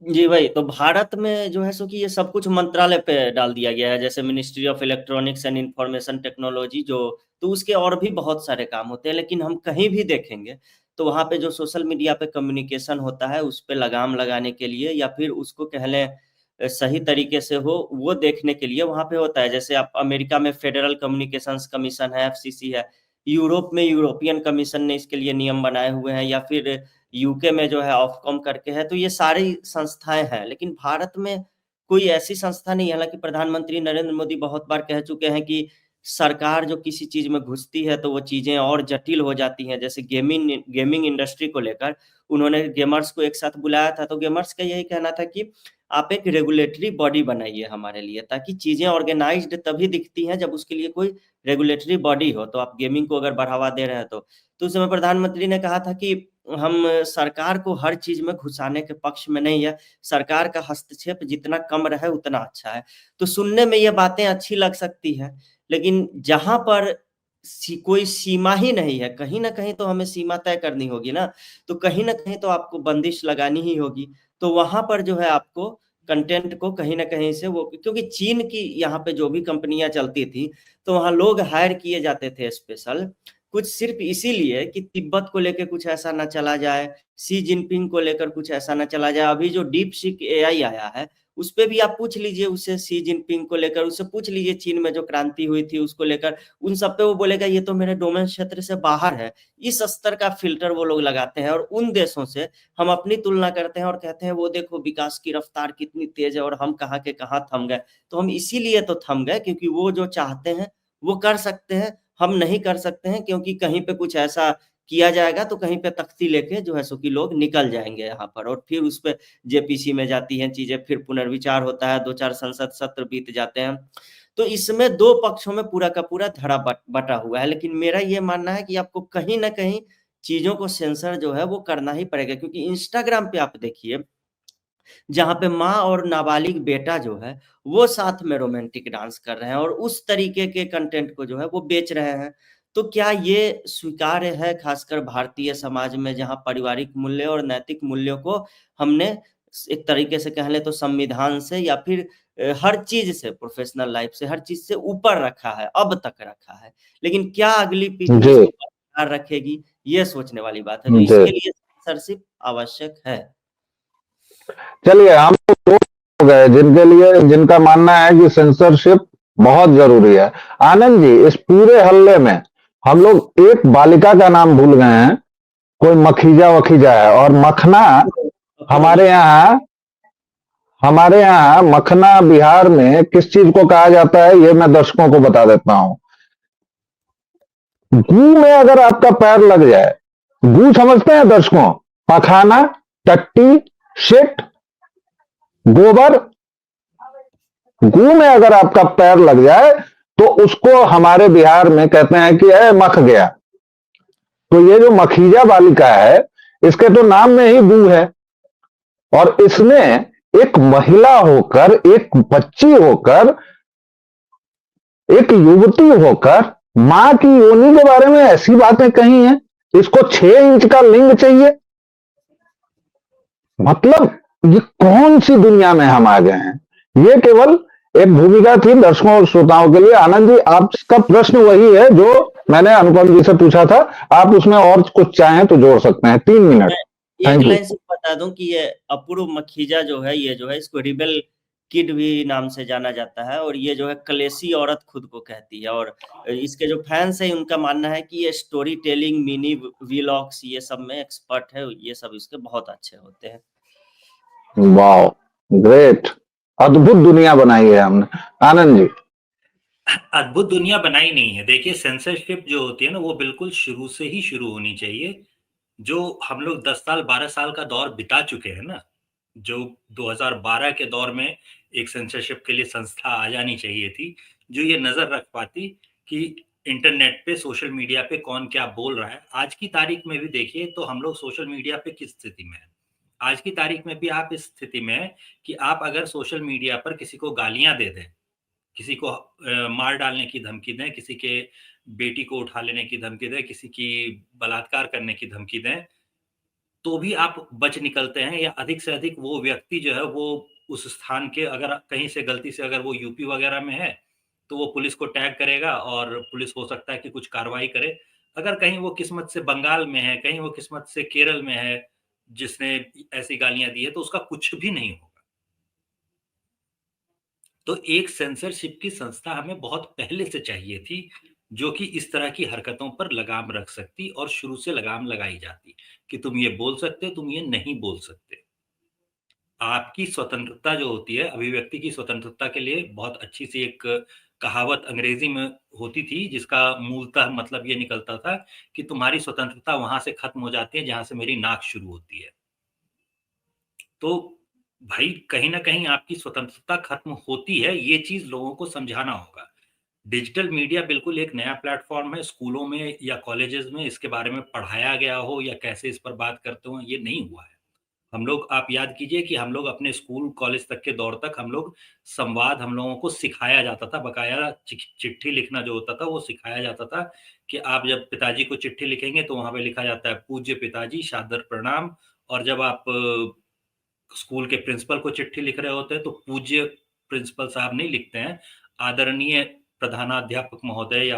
जी भाई, तो भारत में जो है सो कि ये सब कुछ मंत्रालय पे डाल दिया गया है, जैसे ministry of electronics and information technology, जो तो उसके और भी बहुत सारे काम होते हैं। लेकिन हम कहीं भी देखेंगे तो वहाँ पे जो सोशल मीडिया पे कम्युनिकेशन होता है, उस पे लगाम लगाने के लिए, या फिर उसको कह लें सही तरीके से हो वो देखने के लिए वहाँ पे होता है। जैसे आप अमेरिका में फेडरल कम्युनिकेशंस कमीशन है, एफसीसी है, यूरोप में यूरोपियन कमीशन ने इसके लिए नियम बनाए हुए हैं, या फिर यूके में जो है ऑफकॉम करके है। तो ये सारी संस्थाएं हैं, लेकिन भारत में कोई ऐसी संस्था नहीं है। हालांकि प्रधानमंत्री नरेंद्र मोदी बहुत बार कह चुके हैं कि सरकार जो किसी चीज में घुसती है तो वो चीजें और जटिल हो जाती हैं। जैसे गेमिंग इंडस्ट्री को लेकर उन्होंने गेमर्स को एक साथ बुलाया था, तो गेमर्स का यही कहना था कि आप एक रेगुलेटरी बॉडी बनाइए हमारे लिए, ताकि चीजें ऑर्गेनाइज्ड तभी दिखती हैं जब उसके लिए कोई रेगुलेटरी बॉडी हो। तो आप गेमिंग को अगर बढ़ावा दे रहे हैं तो उस समय प्रधानमंत्री ने कहा था कि हम सरकार को हर चीज में घुसाने के पक्ष में नहीं है, सरकार का हस्तक्षेप जितना कम रहे उतना अच्छा है। तो सुनने में ये बातें अच्छी लग सकती है, लेकिन जहां पर कोई सीमा ही नहीं है, कहीं ना कहीं तो हमें सीमा तय करनी होगी ना, तो कहीं ना कहीं तो आपको बंदिश लगानी ही होगी। तो वहां पर जो है आपको कंटेंट को कहीं ना कहीं से वो, क्योंकि चीन की यहाँ पे जो भी कंपनियां चलती थी, तो वहाँ लोग हायर किए जाते थे स्पेशल, कुछ सिर्फ इसीलिए कि तिब्बत को लेकर कुछ ऐसा ना चला जाए, शी जिनपिंग को लेकर कुछ ऐसा ना चला जाए। अभी जो डीप सीक एआई आया है, उस पे भी आप पूछ लीजिए उससे, शी जिनपिंग को लेकर उससे पूछ लीजिए, चीन में जो क्रांति हुई थी उसको लेकर, उन सब पे वो बोलेगा ये तो मेरे डोमेन क्षेत्र से बाहर है। इस स्तर का फिल्टर वो लोग लगाते हैं, और उन देशों से हम अपनी तुलना करते हैं और कहते हैं वो देखो विकास की रफ्तार कितनी तेज है और हम कहाँ के कहाँ थम गए। तो हम इसीलिए तो थम गए क्योंकि वो जो चाहते हैं वो कर सकते हैं, हम नहीं कर सकते हैं, क्योंकि कहीं पे कुछ ऐसा किया जाएगा तो कहीं पे तख्ती लेके जो है सो कि लोग निकल जाएंगे यहाँ पर, और फिर उस पे जेपीसी में जाती हैं चीजें, फिर पुनर्विचार होता है, 2-4 संसद सत्र बीत जाते हैं। तो इसमें दो पक्षों में पूरा का पूरा धड़ा बटा हुआ है। लेकिन मेरा ये मानना है कि आपको कहीं ना कहीं चीजों को सेंसर जो है वो करना ही पड़ेगा, क्योंकि इंस्टाग्राम पे आप देखिए, जहाँ पे माँ और नाबालिग बेटा जो है वो साथ में रोमांटिक डांस कर रहे हैं और उस तरीके के कंटेंट को जो है वो बेच रहे हैं। तो क्या ये स्वीकार्य है, खासकर भारतीय समाज में, जहाँ पारिवारिक मूल्य और नैतिक मूल्यों को हमने एक तरीके से कह लें तो संविधान से या फिर हर चीज से, प्रोफेशनल लाइफ से, हर चीज से ऊपर रखा है, अब तक रखा है, लेकिन क्या अगली पीढ़ी जी इसको बरकरार रखेगी, ये सोचने वाली बात है। तो जी। इसके लिए सेंसरशिप आवश्यक है। चलिए, हम लोग हो गए जिनके लिए, जिनका मानना है कि सेंसरशिप बहुत जरूरी है। आनंद जी, इस पूरे हल्ले में हम लोग एक बालिका का नाम भूल गए हैं, कोई मखीजा वखीजा है, और मखना हमारे यहाँ मखना बिहार में किस चीज को कहा जाता है, ये मैं दर्शकों को बता देता हूं। गू में अगर आपका पैर लग जाए, गू समझते हैं दर्शकों, पखाना, टट्टी, शिट, गोबर, गू में अगर आपका पैर लग जाए तो उसको हमारे बिहार में कहते हैं कि मख गया। तो ये जो मखीजा बालिका है, इसके तो नाम में ही गू है, और इसने एक महिला होकर, एक बच्ची होकर, एक युवती होकर मां की योनि के बारे में ऐसी बातें कही हैं। इसको 6 इंच का लिंग चाहिए। मतलब ये कौन सी दुनिया में हम आ गए हैं? ये केवल एक भूमिका थी दर्शकों और श्रोताओं के लिए। आनंद जी, आपका प्रश्न वही है जो मैंने अनुपम जी से पूछा था, आप उसमें और कुछ चाहें तो जोड़ सकते हैं, 3 मिनट। मैं एक थैंक यू। लाइन से बता दूं कि ये अपूर्व मखीजा जो है, ये जो है इसको रिबेल किड भी नाम से जाना जाता है, और ये जो है कलेसी औरत खुद को कहती है। और इसके जो फैंस है उनका मानना है कि ये स्टोरी टेलिंग, मिनी व्लॉग्स, ये सब में एक्सपर्ट है, ये सब इसके बहुत अच्छे होते हैं। वाह, ग्रेट, अद्भुत दुनिया बनाई है हमने। आनंद जी। अद्भुत दुनिया बनाई नहीं है। देखिए, सेंसरशिप जो होती है ना, वो बिल्कुल शुरू से ही शुरू होनी चाहिए। जो हम लोग 10 साल 12 साल का दौर बिता चुके हैं ना, जो 2012 के दौर में एक सेंसरशिप के लिए संस्था आ जानी चाहिए थी, जो ये नजर रख पाती कि इंटरनेट पे, सोशल मीडिया पे कौन क्या बोल रहा है। आज की तारीख में भी देखिए तो हम लोग सोशल मीडिया पे किस स्थिति में है। आज की तारीख में भी आप इस स्थिति में है कि आप अगर सोशल मीडिया पर किसी को गालियां दे दें, किसी को मार डालने की धमकी दें, किसी के बेटी को उठा लेने की धमकी दें, किसी की बलात्कार करने की धमकी दें, तो भी आप बच निकलते हैं। या अधिक से अधिक वो व्यक्ति जो है वो उस स्थान के, अगर कहीं से गलती से अगर वो यूपी वगैरह में है तो वो पुलिस को टैग करेगा और पुलिस हो सकता है कि कुछ कार्रवाई करे। अगर कहीं वो किस्मत से बंगाल में है, कहीं वो किस्मत से केरल में है जिसने ऐसी गालियां दी है, तो उसका कुछ भी नहीं होगा। तो एक सेंसरशिप की संस्था हमें बहुत पहले से चाहिए थी, जो कि इस तरह की हरकतों पर लगाम रख सकती और शुरू से लगाम लगाई जाती कि तुम ये बोल सकते हो, तुम ये नहीं बोल सकते। आपकी स्वतंत्रता जो होती है, अभिव्यक्ति की स्वतंत्रता के लिए बहुत अच्छी सी एक कहावत अंग्रेजी में होती थी, जिसका मूलतः मतलब ये निकलता था कि तुम्हारी स्वतंत्रता वहां से खत्म हो जाती है जहां से मेरी नाक शुरू होती है। तो भाई, कहीं ना कहीं आपकी स्वतंत्रता खत्म होती है, ये चीज लोगों को समझाना होगा। डिजिटल मीडिया बिल्कुल एक नया प्लेटफॉर्म है। स्कूलों में या कॉलेजेस में इसके बारे में पढ़ाया गया हो या कैसे इस पर बात करते हो, ये नहीं हुआ है। हम लोग, आप याद कीजिए कि हम लोग अपने स्कूल कॉलेज तक के दौर तक हम लोग संवाद, हम लोगों को सिखाया जाता था, बकाया चिट्ठी लिखना जो होता था वो सिखाया जाता था कि आप जब पिताजी को चिट्ठी लिखेंगे तो वहां पे लिखा जाता है पूज्य पिताजी, सादर प्रणाम। और जब आप स्कूल के प्रिंसिपल को चिट्ठी लिख रहे होते हैं तो पूज्य प्रिंसिपल साहब नहीं लिखते हैं, आदरणीय प्रधानाध्यापक महोदय या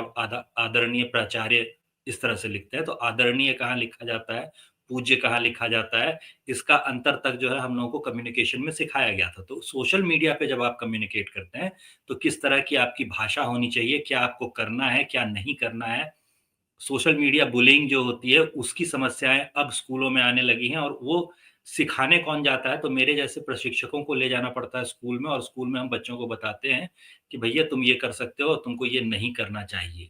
आदरणीय प्राचार्य, इस तरह से लिखते हैं। तो आदरणीय कहाँ लिखा जाता है, पूज्य कहाँ लिखा जाता है, इसका अंतर तक जो है हम लोगों को कम्युनिकेशन में सिखाया गया था। तो सोशल मीडिया पे जब आप कम्युनिकेट करते हैं तो किस तरह की आपकी भाषा होनी चाहिए, क्या आपको करना है, क्या नहीं करना है। सोशल मीडिया बुलिंग जो होती है उसकी समस्याएं अब स्कूलों में आने लगी हैं, और वो सिखाने कौन जाता है, तो मेरे जैसे प्रशिक्षकों को ले जाना पड़ता है स्कूल में, और स्कूल में हम बच्चों को बताते हैं कि भैया तुम ये कर सकते हो, तुमको ये नहीं करना चाहिए,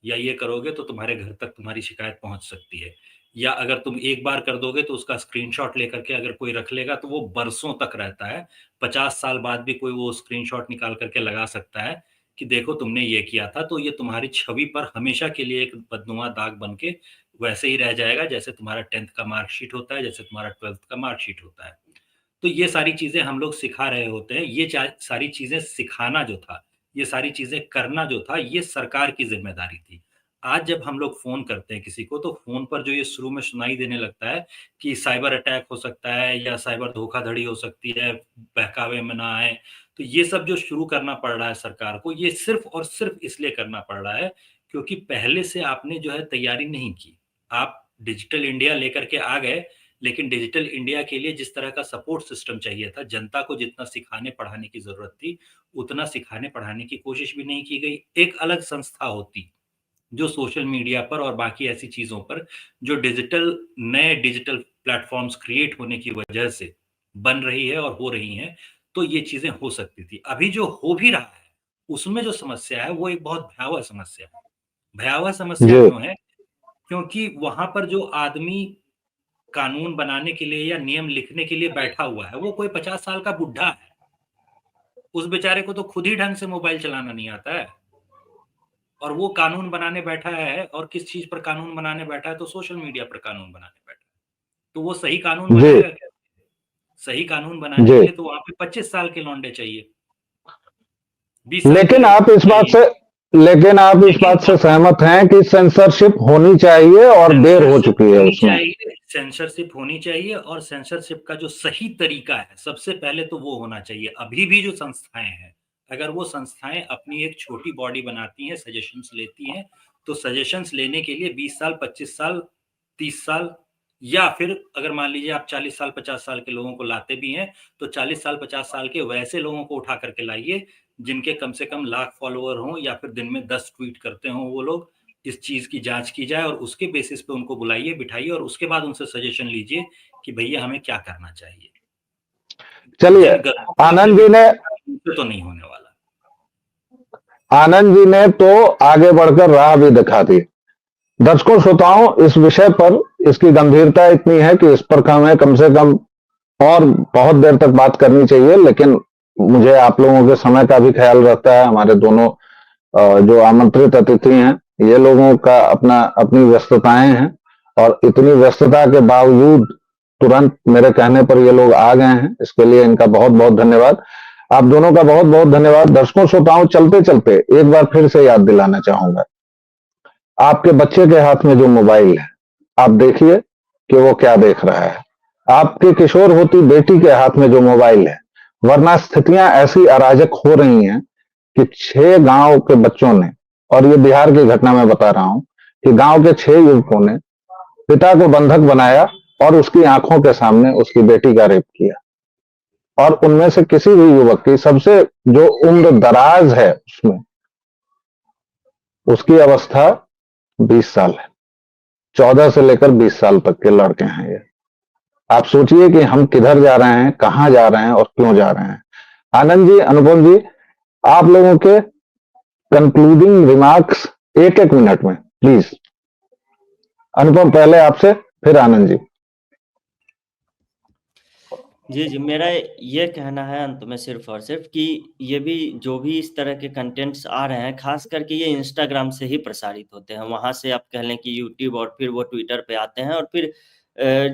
या ये करोगे तो तुम्हारे घर तक तुम्हारी शिकायत पहुंच सकती है। या अगर तुम एक बार कर दोगे तो उसका स्क्रीनशॉट लेकर के अगर कोई रख लेगा तो वो बरसों तक रहता है। 50 साल बाद भी कोई वो स्क्रीनशॉट निकाल करके लगा सकता है कि देखो तुमने ये किया था। तो ये तुम्हारी छवि पर हमेशा के लिए एक बदनुमा दाग बन के वैसे ही रह जाएगा, जैसे तुम्हारा 10th का मार्कशीट होता है, जैसे तुम्हारा 12th का मार्कशीट होता है। तो ये सारी चीजें हम लोग सिखा रहे होते हैं। ये सारी चीजें सिखाना जो था, ये सारी चीजें करना जो था, ये सरकार की जिम्मेदारी थी। आज जब हम लोग फोन करते हैं किसी को, तो फोन पर जो ये शुरू में सुनाई देने लगता है कि साइबर अटैक हो सकता है या साइबर धोखाधड़ी हो सकती है, बहकावे में ना आए, तो ये सब जो शुरू करना पड़ रहा है सरकार को, ये सिर्फ और सिर्फ इसलिए करना पड़ रहा है क्योंकि पहले से आपने जो है तैयारी नहीं की। आप डिजिटल इंडिया लेकर के आ गए, लेकिन डिजिटल इंडिया के लिए जिस तरह का सपोर्ट सिस्टम चाहिए था, जनता को जितना सिखाने पढ़ाने की जरूरत थी, उतना सिखाने पढ़ाने की कोशिश भी नहीं की गई। एक अलग संस्था होती जो सोशल मीडिया पर और बाकी ऐसी चीजों पर, जो नए डिजिटल प्लेटफॉर्म्स क्रिएट होने की वजह से बन रही है और हो रही हैं, तो ये चीजें हो सकती थी। अभी जो हो भी रहा है उसमें जो समस्या है वो एक बहुत भयावह समस्या है। भयावह समस्या जी। क्यों है? क्योंकि वहां पर जो आदमी कानून बनाने के लिए या नियम लिखने के लिए बैठा हुआ है, वो कोई 50 साल का बुढ़ा है। उस बेचारे को तो खुद ही ढंग से मोबाइल चलाना नहीं आता है, और वो कानून बनाने बैठा है। और किस चीज पर कानून बनाने बैठा है? तो सोशल मीडिया पर कानून बनाने बैठा है। तो वो सही कानून जी। बनाएगा कैसे? सही कानून बनाने जी। के लिए तो वहां पे 25 साल के लौंडे चाहिए, 20 साल के लेकिन आप लड़के इस बात चाहिए। से लेकिन आप इस लेकिन बात से सहमत हैं कि सेंसरशिप होनी चाहिए और देर हो सेंसरशिप चुकी है होनी उसमें। चाहिए, सेंसरशिप होनी चाहिए, और सेंसरशिप का जो सही तरीका है, सबसे पहले तो वो होना चाहिए। अभी भी जो संस्थाएँ हैं, अगर वो संस्थाएँ अपनी एक छोटी बॉडी बनाती हैं, सजेशंस लेती हैं, तो सजेशंस लेने के लिए 20 साल, 25 साल, 30 साल, या फिर अगर मान लीजिए आप 40 साल, 50 साल के लोगों को लाते भी हैं, तो 40 साल, 50 साल के वैसे लोगों को उठा कर के लाइए, जिनके कम से कम लाख फॉलोवर हों, या फिर दिन में 10 ट्वीट करते हों वो लोग। इस चीज़ की जाँच की जाए, और उसके बेसिस पे उनको बुलाइए, बिठाइए, और उसके बाद उनसे सजेशन लीजिए कि भैया हमें क्या करना चाहिए। चलिए, जिन गधों को आनंद जी ने उनसे तो नहीं होने वाला। आनंद जी ने तो आगे बढ़कर राह भी दिखा दी। दर्शकों श्रोताओं, इस विषय पर इसकी गंभीरता इतनी है कि इस पर हमें कम से कम और बहुत देर तक बात करनी चाहिए, लेकिन मुझे आप लोगों के समय का भी ख्याल रहता है। हमारे दोनों जो आमंत्रित अतिथि हैं, ये लोगों का अपनी व्यस्तताएं हैं, और इतनी व्यस्तता के बावजूद तुरंत मेरे कहने पर ये लोग आ गए हैं। इसके लिए इनका बहुत बहुत धन्यवाद। आप दोनों का बहुत बहुत धन्यवाद। दर्शकों श्रोताओं, चलते चलते एक बार फिर से याद दिलाना चाहूंगा, आपके बच्चे के हाथ में जो मोबाइल है, आप देखिए कि वो क्या देख रहा है। आपके किशोर होती बेटी के हाथ में जो मोबाइल है, वरना स्थितियां ऐसी अराजक हो रही हैं कि 6 गांव के बच्चों ने, और ये बिहार की घटना मैं बता रहा हूं, कि गांव के 6 युवकों ने पिता को बंधक बनाया और उसकी आंखों के सामने उसकी बेटी का रेप किया। और उनमें से किसी भी युवक की, सबसे जो उम्र दराज है उसमें, उसकी अवस्था 20 साल है। 14 से लेकर 20 साल तक के लड़के हैं ये। आप सोचिए कि हम किधर जा रहे हैं, कहां जा रहे हैं और क्यों जा रहे हैं। आनंद जी, अनुपम जी, आप लोगों के कंक्लूडिंग रिमार्क्स एक एक मिनट में प्लीज। अनुपम पहले आपसे, फिर आनंद जी। जी, जी। मेरा ये कहना है अंत में सिर्फ़ और सिर्फ़ कि ये भी जो भी इस तरह के कंटेंट्स आ रहे हैं, ख़ास करके ये इंस्टाग्राम से ही प्रसारित होते हैं। वहाँ से आप कह लें कि यूट्यूब, और फिर वो ट्विटर पे आते हैं, और फिर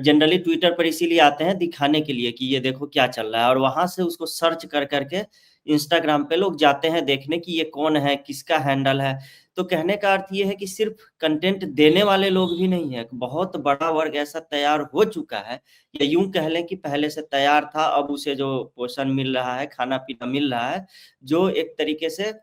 जनरली ट्विटर पर इसीलिए आते हैं दिखाने के लिए कि ये देखो क्या चल रहा है, और वहाँ से उसको सर्च कर के इंस्टाग्राम पे लोग जाते हैं देखने कि ये कौन है, किसका हैंडल है। तो कहने का अर्थ ये है कि सिर्फ़ कंटेंट देने वाले लोग भी नहीं हैं, बहुत बड़ा वर्ग ऐसा तैयार हो चुका है, या यूँ कह लें कि पहले से तैयार था, अब उसे जो पोषण मिल रहा है, खाना-पीना मिल रहा है, जो एक तरीके से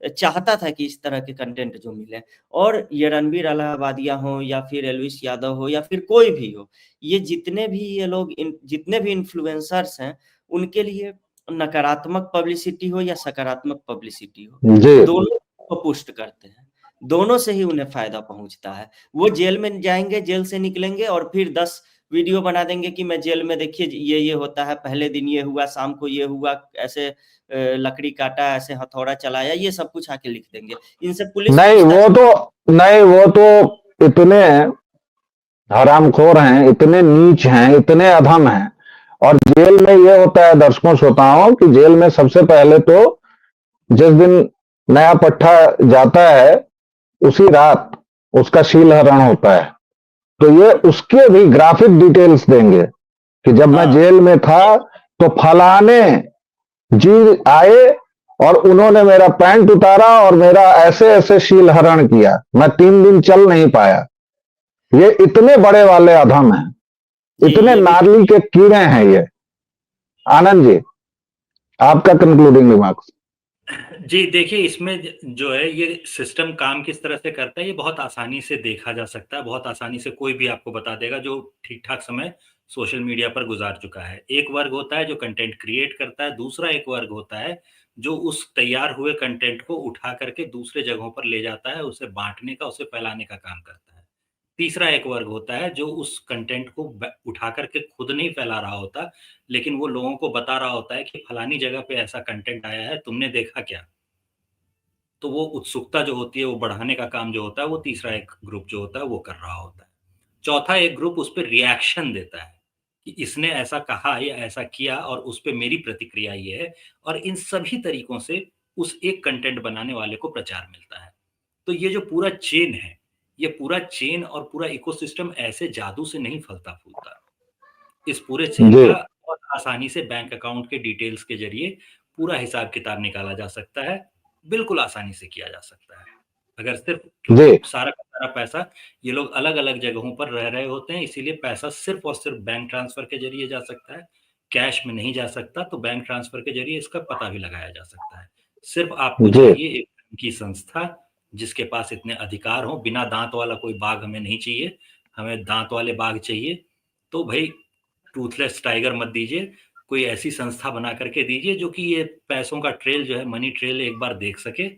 चाहता था कि इस तरह के कंटेंट जो मिले। और ये रणबीर इलाहाबादिया हों, या फिर एल्विश यादव हो, या फिर कोई भी हो, ये जितने भी ये लोग जितने भी इन्फ्लुएंसर्स हैं, उनके लिए नकारात्मक पब्लिसिटी हो या सकारात्मक पब्लिसिटी हो, जी, दोनों को पुष्ट करते हैं। दोनों से ही उन्हें फ़ायदा पहुँचता है। वो जेल में जाएँगे, जेल से निकलेंगे और फिर 10 वीडियो बना देंगे कि मैं जेल में, देखिए ये होता है, पहले दिन ये हुआ, शाम को ये हुआ, ऐसे लकड़ी काटा, ऐसे हथौड़ा चलाया, ये सब कुछ आके लिख देंगे। इनसे पुलिस नहीं पूछताछ। वो तो इतने हरामखोर हैं, इतने नीच हैं, इतने अधम हैं। और जेल में ये होता है दर्शकों श्रोताओं, कि जेल में सबसे पहले तो जिस दिन नया पट्टा जाता है, उसी रात उसका शील हरण होता है। तो ये उसके भी ग्राफिक डिटेल्स देंगे कि जब मैं हाँ, जेल में था तो फलाने जी आए और उन्होंने मेरा पैंट उतारा और मेरा ऐसे ऐसे शील हरण किया, मैं 3 दिन चल नहीं पाया। ये इतने बड़े वाले अधम हैं, जी, इतने ये भी नाली के कीड़े हैं ये। आनंद जी, आपका कंक्लूडिंग रिमार्क्स। जी, देखिए इसमें जो है ये सिस्टम काम किस तरह से करता है, ये बहुत आसानी से देखा जा सकता है, बहुत आसानी से कोई भी आपको बता देगा जो ठीक-ठाक समय सोशल मीडिया पर गुज़ार चुका है। एक वर्ग होता है जो कंटेंट क्रिएट करता है, दूसरा एक वर्ग होता है जो उस तैयार हुए कंटेंट को उठा कर के दूसरे जगहों पर ले जाता है, उसे बाँटने का, उसे फैलाने का काम करता है। तीसरा एक वर्ग होता है जो उस कंटेंट को उठा करके खुद नहीं फैला रहा होता, लेकिन वो लोगों को बता रहा होता है कि फलानी जगह पे ऐसा कंटेंट आया है, तुमने देखा क्या? तो वो उत्सुकता जो होती है, वो बढ़ाने का काम जो होता है, वो तीसरा एक ग्रुप जो होता है, वो कर रहा होता है। चौथा एक ग्रुप उस पे रिएक्शन देता है, कि इसने ऐसा कहा या ऐसा किया और उस पे मेरी प्रतिक्रिया ये है, और इन सभी तरीकों से उस एक कंटेंट बनाने वाले को प्रचार मिलता है। तो ये जो पूरा चेन है, ये पूरा चेन और पूरा इकोसिस्टम ऐसे जादू से नहीं फलता-फूलता। इस पूरे चेन जी, का बहुत आसानी से बैंक अकाउंट के डिटेल्स के ज़रिए पूरा हिसाब-किताब निकाला जा सकता है, बिल्कुल आसानी से किया जा सकता है। अगर सिर्फ जी क्योंकि सारा का सारा पैसा ये लोग अलग अलग जगहों पर रह रहे होते हैं, इसीलिए पैसा सिर्फ और सिर्फ बैंक ट्रांसफर के जरिए जा सकता है, कैश में नहीं जा सकता। तो बैंक ट्रांसफर के जरिए इसका पता भी लगाया जा सकता है। सिर्फ आपको जी चाहिए एक की संस्था जिसके पास इतने अधिकार हो। बिना दांत वाला कोई बाघ हमें नहीं चाहिए, हमें दांत वाले बाघ चाहिए। तो भाई टूथलेस टाइगर मत दीजिए, कोई ऐसी संस्था बना करके दीजिए जो कि ये पैसों का ट्रेल जो है, मनी ट्रेल एक बार देख सके।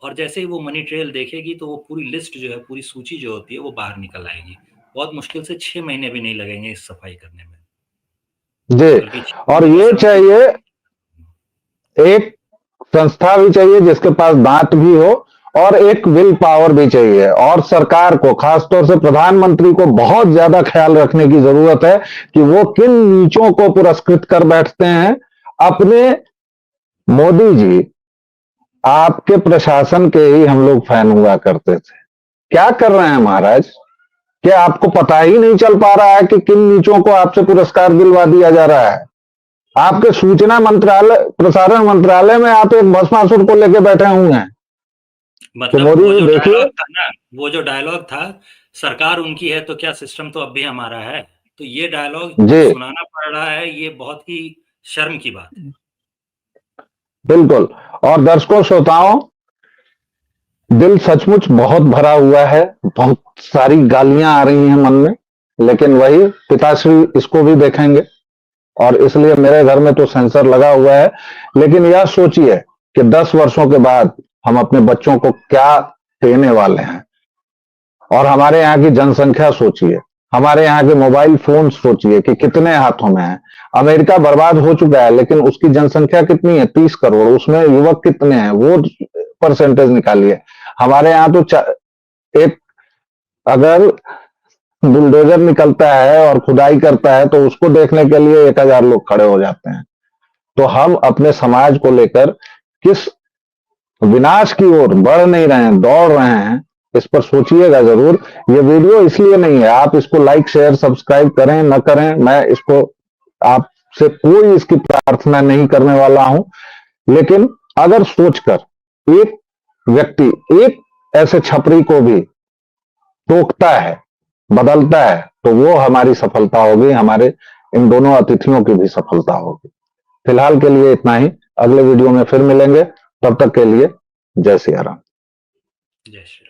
और जैसे ही वो मनी ट्रेल देखेगी तो वो पूरी लिस्ट जो है, पूरी सूची जो होती है वो बाहर निकल आएगी। बहुत मुश्किल से 6 महीने भी नहीं लगेंगे इस सफाई करने में, जी। बल्कि 6 और महीने ये समय चाहिए, एक संस्था भी चाहिए जिसके पास दांत भी हो और एक विल पावर भी चाहिए। और सरकार को, खासतौर से प्रधानमंत्री को बहुत ज्यादा ख्याल रखने की जरूरत है कि वो किन नीचों को पुरस्कृत कर बैठते हैं। अपने मोदी जी, आपके प्रशासन के ही हम लोग फैन हुआ करते थे। क्या कर रहे हैं महाराज? क्या आपको पता ही नहीं चल पा रहा है कि किन नीचों को आपसे पुरस्कार दिलवा दिया जा रहा है? आपके सूचना मंत्रालय, प्रसारण मंत्रालय में आप एक भस्मासुर को लेके बैठे हुए हैं। तो मतलब मोदी वो जी जो देखिए, डायलॉग था ना, वो जो डायलॉग था, सरकार उनकी है तो क्या सिस्टम तो अब भी हमारा है। तो ये डायलॉग जी सुनाना पड़ रहा है, ये बहुत ही शर्म की बात है। बिल्कुल। और दर्शकों, श्रोताओं, दिल सचमुच बहुत भरा हुआ है, बहुत सारी गालियां आ रही हैं मन में, लेकिन वही पिताश्री इसको भी देखेंगे और इसलिए मेरे घर में तो सेंसर लगा हुआ है। लेकिन यह सोचिए कि 10 वर्षों के बाद हम अपने बच्चों को क्या देने वाले हैं। और हमारे यहाँ की जनसंख्या सोचिए, हमारे यहाँ के मोबाइल फोन सोचिए कि कितने हाथों में है। अमेरिका बर्बाद हो चुका है, लेकिन उसकी जनसंख्या कितनी है? 30 करोड़। उसमें युवक कितने हैं? वो परसेंटेज निकालिए। हमारे यहाँ तो एक, अगर बुलडोजर निकलता है और खुदाई करता है तो उसको देखने के लिए 1000 लोग खड़े हो जाते हैं। तो हम अपने समाज को लेकर किस विनाश की ओर बढ़ नहीं रहे हैं, दौड़ रहे हैं, इस पर सोचिएगा जरूर। ये वीडियो इसलिए नहीं है, आप इसको लाइक शेयर सब्सक्राइब करें न करें, मैं इसको आपसे कोई इसकी प्रार्थना नहीं करने वाला हूं। लेकिन अगर सोचकर एक व्यक्ति एक ऐसे छपरी को भी टोकता है, बदलता है, तो वो हमारी सफलता होगी, हमारे इन दोनों अतिथियों की भी सफलता होगी। फिलहाल के लिए इतना ही, अगले वीडियो में फिर मिलेंगे। तब तक के लिए जय सिया राम। जय श्री राम।